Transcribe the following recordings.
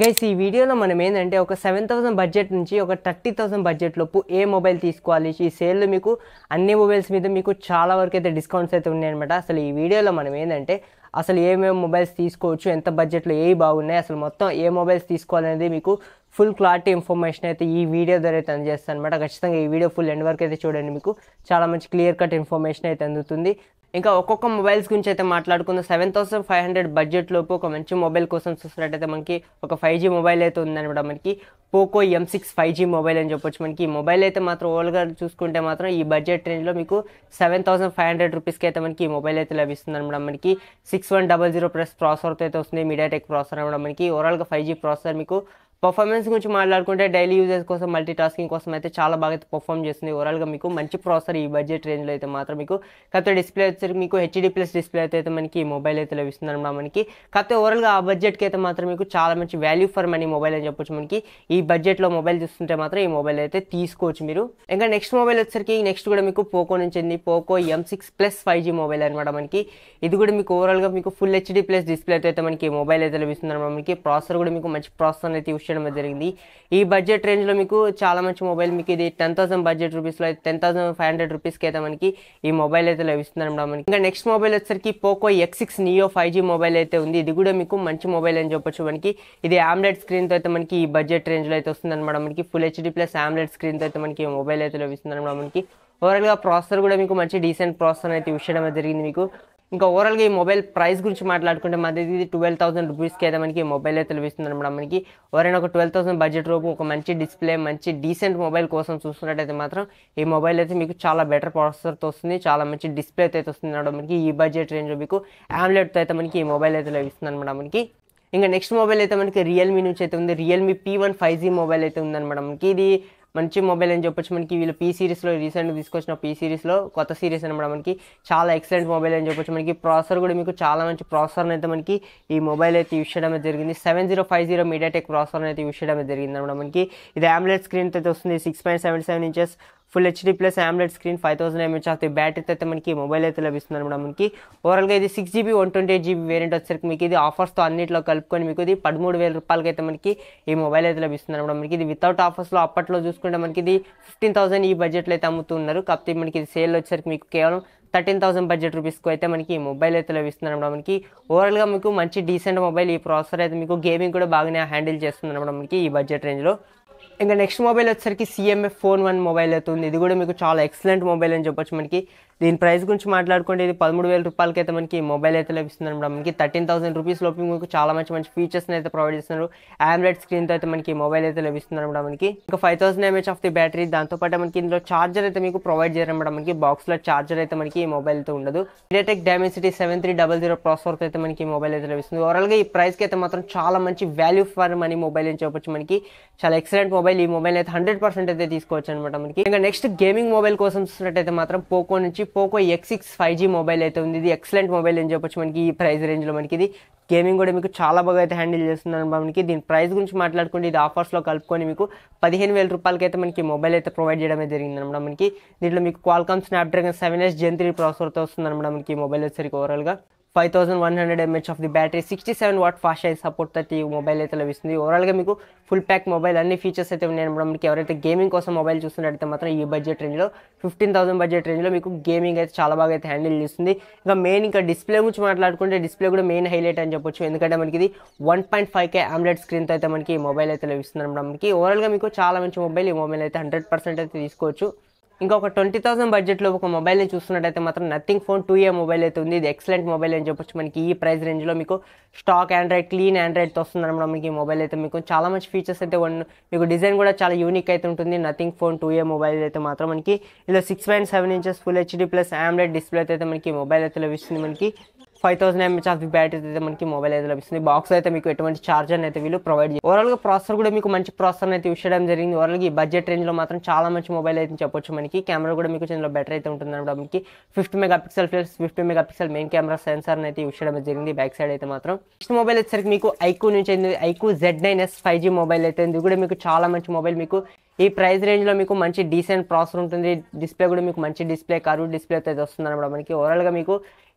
Guys ఈ వీడియోలో మనం ఏంటంటే ఒక 7,000 బడ్జెట్ నుంచి ఒక 30,000 బడ్జెట్ లోపు ఏ మొబైల్ తీసుకోవాలి ఈ సేల్లో మీకు అన్ని మొబైల్స్ మీద మీకు చాలా వరకు అయితే డిస్కౌంట్స్ అయితే ఉన్నాయన్నమాట. అసలు ఈ వీడియోలో మనం ఏంటంటే అసలు ఏమేమి మొబైల్స్ తీసుకోవచ్చు, ఎంత బడ్జెట్లో ఏవి బాగున్నాయి, అసలు మొత్తం ఏ మొబైల్స్ తీసుకోవాలనేది మీకు ఫుల్ క్లారిటీ ఇన్ఫర్మేషన్ అయితే ఈ వీడియో ద్వారా అయితే అందజేస్తాను అనమాట. ఖచ్చితంగా ఈ వీడియో ఫుల్ ఎండ్ వరకు అయితే చూడండి, మీకు చాలా మంచి క్లియర్ కట్ ఇన్ఫర్మేషన్ అయితే అందుతుంది. ఇంకా ఒక్కొక్క మొబైల్స్ గురించి అయితే మాట్లాడుకున్న 7,500 బడ్జెట్ లోపు ఒక మంచి మొబైల్ కోసం చూసినట్టయితే మనకి ఒక 5G మొబైల్ అయితే ఉందన్నమాట. మనకి పోకో M6 5G మొబైల్ అని చెప్పొచ్చు. మనకి ఈ మొబైల్ అయితే మాత్రం ఓవర్గా చూసుకుంటే మాత్రం ఈ బడ్జెట్ రేంజ్లో మీకు 7,500 రూపీస్కి అయితే మనకి ఈ మొబైల్ అయితే లభిస్తుంది అనమాట. మనకి 6100 ప్లస్ ప్రాసెసర్తో అయితే వస్తుంది, మీడియాటెక్ ప్రాసెసర్ అనమాట. మనకి ఓవరాల్గా 5G ప్రాసెసర్ మీకు పర్ఫార్మెన్స్ గురించి మాట్లాడుకుంటే డైలీ యూజెస్ కోసం, మల్టీ టాస్కింగ్ కోసం అయితే చాలా బాగా అయితే పర్ఫామ్ చేస్తుంది. ఓవరాల్గా మీకు మంచి ప్రాసెసర్ ఈ బడ్జెట్ రేంజ్లో అయితే మాత్రం మీకు కాకపోతే డిస్ప్లే వచ్చేసరికి మీకు HD+ డిస్ప్లే అయితే మనకి ఈ మొబైల్ అయితే లభిస్తుంది అనమాట. మనకి కాకపోతే ఓవరాల్గా ఆ బడ్జెట్కి అయితే మాత్రం మీకు చాలా మంచి వాల్యూ ఫర్ మనీ మొబైల్ అని చెప్పొచ్చు. మనకి ఈ బడ్జెట్లో మొబైల్ చూస్తుంటే మాత్రం ఈ మొబైల్ అయితే తీసుకోవచ్చు మీరు. ఇంకా నెక్స్ట్ మొబైల్ వచ్చేసరికి నెక్స్ట్ కూడా మీకు పోకో నుంచి ఉంది, Poco M6 Plus 5G mobile అనమాట. మనకి ఇది కూడా మీకు ఓవరాల్గా మీకు ఫుల్ HD+ డిస్ప్లే అయితే మనకి మొబైల్ అయితే లభిస్తుంది అనమాట. మనకి ప్రాసెసర్ కూడా మీకు మంచి ప్రాసెసర్ అయితే యూస్ చేయడం జరిగింది. ఈ బడ్జెట్ రేంజ్ లో మీకు చాలా మంచి మొబైల్, మీకు ఇది 10,000 బడ్జెట్ రూపీస్ లో 10,500 రూపీస్కి అయితే మనకి ఈ మొబైల్ అయితే లభిస్తుంది అనమాట. మనకి ఇంకా నెక్స్ట్ మొబైల్ వచ్చేసరికి Poco X6 Neo 5G mobile అయితే ఉంది. ఇది కూడా మీకు మంచి మొబైల్ అని చెప్పొచ్చు. మనకి ఇది AMOLED స్క్రీన్ తో అయితే మనకి ఈ బడ్జెట్ రేంజ్ లో అయితే వస్తుంది అనమాట. మనకి ఫుల్ HD+ AMOLED స్క్రీన్ తో అయితే మనకి మొబైల్ అయితే లభిస్తుంది అనమాట. మనకి ఓవరాల్ గా ప్రాసెసర్ కూడా మీకు మంచి డీసెంట్ ప్రాసెసర్ అయితే యూస్ చేయడం జరిగింది మీకు. ఇంకా ఓవరాల్గా ఈ మొబైల్ ప్రైస్ గురించి మాట్లాడుకుంటే మాది ఇది 12,000 రూపీస్కి అయితే మనకి మొబైల్ అయితే లభిస్తుంది అనమాట. మనకి ఎవరైనా ఒక 12,000 బడ్జెట్ రూపు ఒక మంచి డిస్ప్లే, మంచి డీసెంట్ మొబైల్ కోసం చూస్తున్నట్టయితే మాత్రం ఈ మొబైల్ అయితే మీకు చాలా బెటర్ ప్రాసెసర్తో వస్తుంది, చాలా మంచి డిస్ప్లే అయితే వస్తుంది అనమాట. మనకి ఈ బడ్జెట్ రేంజ్లో మీకు AMOLEDతో అయితే మనకి ఈ మొబైల్ అయితే లభిస్తుంది అనమాట. మనకి ఇంకా నెక్స్ట్ మొబైల్ అయితే మనకి రియల్మీ నుంచి అయితే ఉంది, రియల్మీ P1 5G మొబైల్ అయితే ఉందన్నమాట. మనకి ఇది మంచి మొబైల్ అని చెప్పొచ్చు. మనకి వీళ్ళు P సిరీస్లో రీసెంట్గా తీసుకొచ్చిన P సిరీస్లో కొత్త సిరీస్ అనమాట. మనకి చాలా ఎక్సలెంట్ మొబైల్ అని చెప్పొచ్చు. మనకి ప్రాసెసర్ కూడా మీకు చాలా మంచి ప్రాసెసర్ అయితే మనకి ఈ మొబైల్ అయితే యూస్ చేయడం జరిగింది. 7050 మీడియాటెక్ ప్రాసెసర్ అయితే యూస్ చేయడం జరిగింది అనమాట. మనకి ఇది AMOLED స్క్రీన్ అయితే వస్తుంది, 6.77 inches full HD+ AMOLED screen, 5000 mAh of the బ్యాటరీతో అయితే మనకి మొబైల్ అయితే లభిస్తుంది అనమాట. మనకి ఓవరాల్గా ఇది 6GB 128GB వేరియంట్ వచ్చేసరికి మీకు ఇది ఆఫర్స్తో అన్నింటిలో కలుపుకొని మీకు ఇది 13,000 రూపాయలకి అయితే మనకి ఈ మొబైల్ అయితే లభిస్తుంది అనమాట. మనకి ఇది వితౌట్ ఆఫర్స్లో అప్పట్లో చూసుకుంటే మనకి ఇది 15,000 ఈ బడ్జెట్లో అయితే అమ్ముతున్నారు. కాకపోతే మనకి ఇది సేల్ వచ్చేసరికి మీకు కేవలం 13,000 బడ్జెట్ రూపీస్కి అయితే మనకి ఈ మొబైల్ అయితే లభిస్తుంది అనమాట. మనకి ఓవరాల్గా మీకు మంచి డీసెంట్ మొబైల్, ఈ ప్రాసెసర్ అయితే మీకు గేమింగ్ కూడా బాగానే హ్యాండిల్ చేస్తుంది అనమాట మనకి ఈ బడ్జెట్ రేంజ్లో. ఇంకా నెక్స్ట్ మొబైల్ వచ్చేసరికి CMF Phone 1 మొబైల్ అవుతుంది. ఇది కూడా మీకు చాలా ఎక్సలెంట్ మొబైల్ అని చెప్పొచ్చు. మనకి దీని ప్రైస్ గురించి మాట్లాడుకుంటే ఇది 13,000 రూపాయలకి అయితే మనకి మొబైల్ అయితే లభిస్తుంది అనమాట. మనకి 13,000 రూపీస్ లోపు మీకు చాలా మంచి ఫీచర్స్ని అయితే ప్రొవైడ్ చేస్తున్నారు. AMOLED స్క్రీన్తో అయితే మనకి మొబైల్ అయితే లభిస్తుంది అనమాట. మనకి ఇంకా 5000 mAh ఆఫ్ ది బ్యాటరీ, దాంతోపాటు మనకి ఇందులో చార్జర్ అయితే మీకు ప్రొవైడ్ చేయరన్నమాట. మనకి బాక్స్లో చార్జర్ అయితే మనకి ఈ మొబైల్ అయితే ఉండదు. మీడియాటెక్ Dimensity 7300 ప్రాసెసర్తో అయితే మనకి మొబైల్ అయితే లభిస్తుంది. ఓవరాల్గా ఈ ప్రైస్కి అయితే మాత్రం చాలా మంచి వాల్యూ ఫర్ మనీ మొబైల్ అని చెప్పొచ్చు. మనకి చాలా ఎక్సలెంట్ మొబైల్, ఈ మొబైల్ అయితే 100% అయితే తీసుకోవచ్చు అనమాట. మనకి ఇంకా నెక్స్ట్ గేమింగ్ మొబైల్ కోసం చూసినట్టయితే మాత్రం పోకో నుంచి పోకో X6 5G మొబైల్ అయితే ఉంది. ఇది ఎక్సలెంట్ మొబైల్ అని చెప్పొచ్చు. మనకి ఈ ప్రైస్ రేంజ్లో మనకి ఇది గేమింగ్ కూడా మీకు చాలా బాగా అయితే హ్యాండిల్ చేస్తుంది అనమాట. మనకి దీని ప్రైస్ గురించి మాట్లాడుకుంటే ఇది ఆఫర్స్లో కలుపుకొని మీకు 15,000 రూపాయలకి అయితే మనకి మొబైల్ అయితే ప్రొవైడ్ చేయడమే జరిగింది అనమాట. మనకి దీంట్లో మీకు Qualcomm Snapdragon 7S Gen 3 ప్రాసెసర్తో వస్తుంది అనమాట. మనకి మొబైల్ వచ్చేసరికి ఓవరాల్గా 5100 mAh of the battery, 67 watt fast charging support అయితే ఈ మొబైల్ అయితే లభిస్తుంది. ఓవరాల్గా మీకు ఫుల్ ప్యాక్ మొబైల్, అన్ని ఫీచర్స్ అయితే ఉన్నాయి అనమాట. మనకి ఎవరైతే గేమింగ్ కోసం మొబైల్ చూస్తున్నట్టయితే మాత్రం ఈ బడ్జెట్ రేంజ్లో 15,000 బడ్జెట్ రేంజ్లో మీకు గేమింగ్ అయితే చాలా బాగా అయితే హ్యాండిల్ చేస్తుంది. ఇంకా మెయిన్ ఇంకా డిస్ప్లే గురించి మాట్లాడుకుంటే డిస్ప్లే కూడా మెయిన్ హైలైట్ అని చెప్పొచ్చు. ఎందుకంటే మనకి ఇది 1.5K AMOLED స్క్రీన్తో అయితే మనకి ఈ మొబైల్ అయితే లభిస్తుంది అనమాట. మనకి ఓవరాల్గా మీకు చాలా మంచి మొబైల్, ఈ మొబైల్ అయితే 100% అయితే తీసుకోవచ్చు. ఇంకా ఒక 20,000 బడ్జెట్లో ఒక మొబైల్ని చూస్తున్నట్టయితే మాత్రం నథింగ్ ఫోన్ 2A మొబైల్ అయితే ఉంది. ఇది ఎక్సలెంట్ మొబైల్ అని చెప్పొచ్చు. మనకి ఈ ప్రైస్ రేంజ్లో మీకు స్టాక్ ఆండ్రాయిడ్, క్లీన్ ఆండ్రాయిడ్తో వస్తుంది అనమాట. మీకు ఈ మొబైల్ అయితే మీకు చాలా మంచి ఫీచర్స్ అయితే మీకు డిజైన్ కూడా చాలా యూనిక్ అయితే ఉంటుంది. నథింగ్ ఫోన్ 2A మొబైల్ అయితే మాత్రం మనకి ఇలా 6.7 inches full HD+ AMOLED display అయితే మనకి మొబైల్ అయితే లభిస్తుంది. మనకి 5000 mAh ఆఫ్ ది బ్యాటరీ అయితే మనకి మొబైల్ అయితే లభిస్తుంది. బాక్స్ అయితే మీకు ఎటువంటి చార్జర్ అయితే వీళ్ళు ప్రొవైడ్ చేస్తారు. ఓవరాల్గా ప్రాసెసర్ కూడా మీకు మంచి ప్రాసెసర్ అయితే యూస్ చేయడం జరిగింది. ఓవరాల్గా ఈ బడ్జెట్ రేంజ్లో మాత్రం చాలా మంచి మొబైల్ అయితే చెప్పొచ్చు. మనకి కెమెరా కూడా మీకు ఇందులో బెటర్ అయితే ఉంటుంది అనమాట. మనకి 50 megapixel plus 50 megapixel main camera censor అయితే యూస్ చేయడం జరిగింది బ్యాక్ సైడ్ అయితే మాత్రం. నెక్స్ట్ మొబైల్ వచ్చేసరికి మీకు ఐక్యూ నుంచి ఐక్యూ Z9s 5G మొబైల్ అయితే ఇది కూడా మీకు చాలా మంచి మొబైల్. మీకు ఈ ప్రైస్ రేంజ్లో మీకు మంచి డీసెంట్ ప్రాసెసర్ ఉంటుంది. డిస్ప్లే కూడా మీకు మంచి డిస్ప్లే, కర్వ్ డిస్ప్లే అయితే వస్తుంది అనమాట. మనకి ఓవరాల్గా మీకు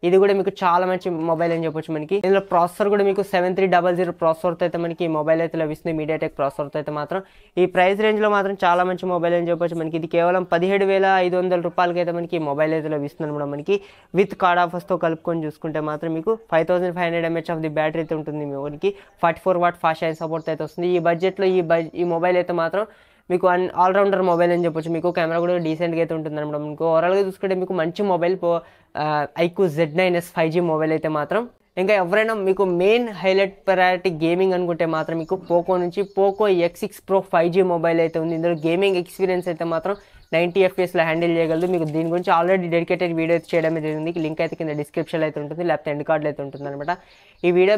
ఇది కూడా మీకు చాలా మంచి మొబైల్ అని చెప్పొచ్చు మనకి. ఇందులో ప్రాసెసర్ కూడా మీకు 7300 ప్రాసెసర్తో అయితే మనకి ఈ మొబైల్ అయితే లభిస్తుంది, మీడియాటెక్ ప్రాసెసర్తో అయితే మాత్రం. ఈ ప్రైస్ రేంజ్లో మాత్రం చాలా మంచి మొబైల్ అని చెప్పొచ్చు మనకి. ఇది కేవలం 17,500 రూపాయలకి అయితే మనకి ఈ మొబైల్ అయితే లభిస్తుంది అనమాట మనకి. విత్ కార్డ్ ఆఫర్స్తో కలుపుకొని చూసుకుంటే మాత్రం మీకు 5500 mAh ఆఫ్ ది బ్యాటరీ అయితే ఉంటుంది మనకి. 44 వాట్ ఫాస్ట్ ఛార్జింగ్ సపోర్ట్ అయితే వస్తుంది. ఈ బడ్జెట్లో ఈ మొబైల్ అయితే మాత్రం మీకు ఆల్రౌండర్ మొబైల్ అని చెప్పొచ్చు. మీకు కెమెరా కూడా డీసెంట్గా అయితే ఉంటుంది అనమాట. మీకు ఓవరాల్గా చూసుకుంటే మీకు మంచి mobile iQOO Z9s 5G mobile అయితే మాత్రం. ఇంకా ఎవరైనా మీకు మెయిన్ హైలైట్ ప్రయారిటీ గేమింగ్ అనుకుంటే మాత్రం మీకు పోకో నుంచి Poco X6 Pro 5G mobile అయితే ఉంది. ఇందులో గేమింగ్ ఎక్స్పీరియన్స్ అయితే మాత్రం 90 FPS హ్యాండిల్ చేయగలదు. మీకు దీని గురించి ఆల్రెడీ డెడికేటెడ్ వీడియో అయితే చేయడమే జరిగింది. లింక్ అయితే కింద డిస్క్రిప్షన్లో అయితే ఉంటుంది, లేకపోతే ఎండ్ కార్డ్లో అయితే ఉంటుంది అనమాట. ఈ వీడియో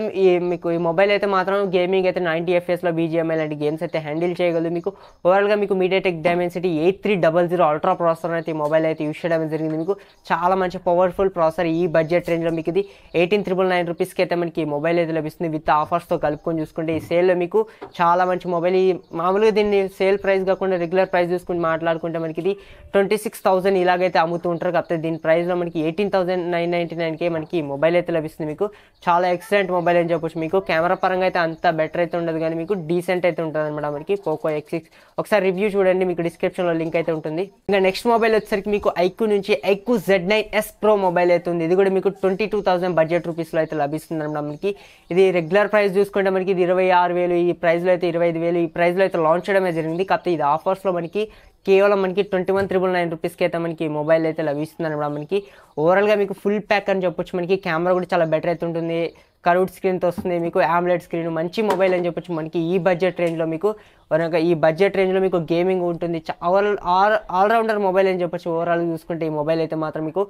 మీకు ఈ మొబైల్ అయితే మాత్రం గేమింగ్ అయితే 90 FPSలో BGMI లాంటి గేమ్స్ అయితే హ్యాండిల్ చేయగలదు. మీకు ఓవరాల్గా మీకు మీడియాటెక్ డైమెన్సిటీ 8300 అల్ట్రా ప్రాసెసర్ అయితే ఈ మొబైల్ అయితే యూస్ చేయడం జరిగింది. మీకు చాలా మంచి పవర్ఫుల్ ప్రాసెసర్. ఈ బడ్జెట్ రేంజ్లో మీకు ఇది 18,999 రూపీస్కి అయితే మనకి ఈ మొబైల్ అయితే లభిస్తుంది. విత్ ఆఫర్స్తో కలుపుకొని చూసుకుంటే ఈ సేల్లో మీకు చాలా మంచి మొబైల్. ఈ మామూలుగా దీన్ని సేల్ ప్రైస్ కాకుండా రెగ్యులర్ ప్రైస్ చూసుకుని మాట్లాడుకుంటే మనకి ఇది 26,000 ఇలాగైతే అమ్ముతూ ఉంటారు. కాకపోతే దీని ప్రైస్లో మనకి 18,999కే మనకి ఈ మొబైల్ అయితే లభిస్తుంది. మీకు చాలా ఎక్సలెంట్ మొబైల్ అని చెప్పొచ్చు. మీకు కెమెరా పరంగా అయితే అంత బెటర్ అయితే ఉండదు, కానీ మీకు డీసెంట్ అయితే ఉంటుంది అనమాట మనకి పోకో X6. ఒకసారి రివ్యూ చూడండి, మీకు డిస్క్రిప్షన్లో లింక్ అయితే ఉంటుంది. ఇంకా నెక్స్ట్ మొబైల్ వచ్చేసరికి మీకు iQOO నుంచి iQOO Z9s Pro మొబైల్ అయితే ఉంది. ఇది కూడా మీకు 22,000 బడ్జెట్ రూపీస్లో అయితే లభిస్తుంది అనమాట మనకి. ఇది రెగ్యులర్ ప్రైస్ చూసుకుంటే మనకి ఇది 26,000, ఈ ప్రైస్లో అయితే 25,000 ఈ ప్రైస్లో అయితే లాంచ్ చేయడమే జరిగింది. కాకపోతే ఇది ఆఫర్స్లో మనకి కేవలం మనకి 21,999 రూపీస్కి అయితే మనకి మొబైల్ అయితే లభిస్తుంది అనమాట మనకి. ఓవరాల్గా మీకు ఫుల్ ప్యాక్ అని చెప్పొచ్చు. మనకి కెమెరా కూడా చాలా బెటర్ అయితే ఉంటుంది, కర్వ్డ్ స్క్రీన్తో వస్తుంది, మీకు AMOLED స్క్రీన్, మంచి మొబైల్ అని చెప్పొచ్చు మనకి. ఈ బడ్జెట్ రేంజ్లో మీకు గేమింగ్ ఉంటుంది. ఆల్రౌండర్ మొబైల్ అని చెప్పొచ్చు. ఓవరాల్ చూసుకుంటే ఈ మొబైల్ అయితే మాత్రం మీకు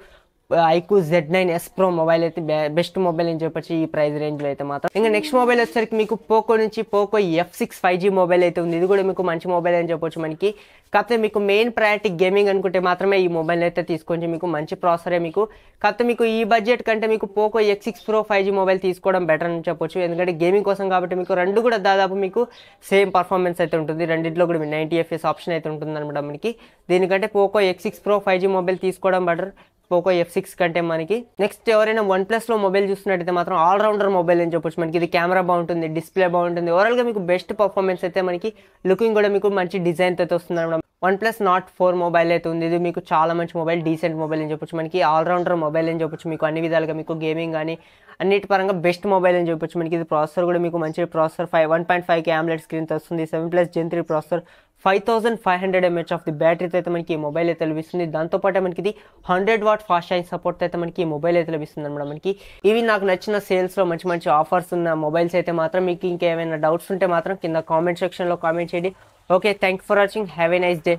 iQOO Z9s Pro మొబైల్ అయితే బెస్ట్ మొబైల్ అని చెప్పొచ్చు ఈ ప్రైస్ రేంజ్లో అయితే మాత్రం. ఇంకా నెక్స్ట్ మొబైల్ వచ్చేసరికి మీకు పోకో నుంచి పోకో F6 5G మొబైల్ అయితే ఉంది. ఇది కూడా మీకు మంచి మొబైల్ అని చెప్పొచ్చు మనకి. కాకపోతే మీకు మెయిన్ ప్రయారిటీ గేమింగ్ అనుకుంటే మాత్రమే ఈ మొబైల్ అయితే తీసుకోండి. మీకు మంచి ప్రాసెసరే మీకు. కాకపోతే మీకు ఈ బడ్జెట్ కంటే మీకు Poco X6 Pro 5G mobile తీసుకోవడం బెటర్ అని చెప్పొచ్చు. ఎందుకంటే గేమింగ్ కోసం కాబట్టి మీకు రెండు కూడా దాదాపు మీకు సేమ్ పర్ఫార్మెన్స్ అయితే ఉంటుంది. రెండింటిలో కూడా 90 FPS ఆప్షన్ అయితే ఉంటుంది అనమాట మనకి. దీనికంటే Poco X6 Pro 5G mobile తీసుకోవడం బెటర్ పోకో F6 కంటే మనకి. నెక్స్ట్ ఎవరైనా OnePlusలో మొబైల్ చూస్తున్నట్టయితే మాత్రం ఆల్రౌండర్ మొబైల్ అని చెప్పొచ్చు మనకి. ఇది కెమెరా బాగుంటుంది, డిస్ప్లే బాగుంటుంది, ఓవరాల్గా మీకు బెస్ట్ పర్ఫార్మెన్స్ అయితే మనకి. లుకింగ్ కూడా మీకు మంచి డిజైన్ అయితే వస్తుంది అనమాట. OnePlus Nord 4 మొబైల్ అయితే ఉంది. ఇది మీకు చాలా మంచి మొబైల్, డీసెంట్ మొబైల్ అని చెప్పొచ్చు మనకి. ఆల్రౌండర్ మొబైల్ అని చెప్పొచ్చు. మీకు అన్ని విధాలుగా మీకు గేమింగ్ కానీ అన్నిటి పరంగా బెస్ట్ మొబైల్ అని చెప్పొచ్చు మనకి. ఇది ప్రాసెసర్ కూడా మీకు మంచి ప్రాసెసర్ 1.5K AMOLED స్క్రీన్తో వస్తుంది. 7+ Gen 3 processor, 5500 mAh of the బ్యాటరీతో అయితే మనకి ఈ మొబైల్ అయితే లభిస్తుంది. దాంతోపాటు మనకి ఇది 100 వాట్ ఫాస్ట్ ఛార్జింగ్ సపోర్ట్ అయితే మనకి ఈ మొబైల్ అయితే లభిస్తుంది అనమాట మనకి. ఇవి నాకు నచ్చిన సేల్స్లో మంచి ఆఫర్స్ ఉన్న మొబైల్స్ అయితే మాత్రం. మీకు ఇంకేమైనా డౌట్స్ ఉంటే మాత్రం కింద కామెంట్ సెక్షన్లో కామెంట్ చేయండి. Okay, thank for watching. Have a nice day.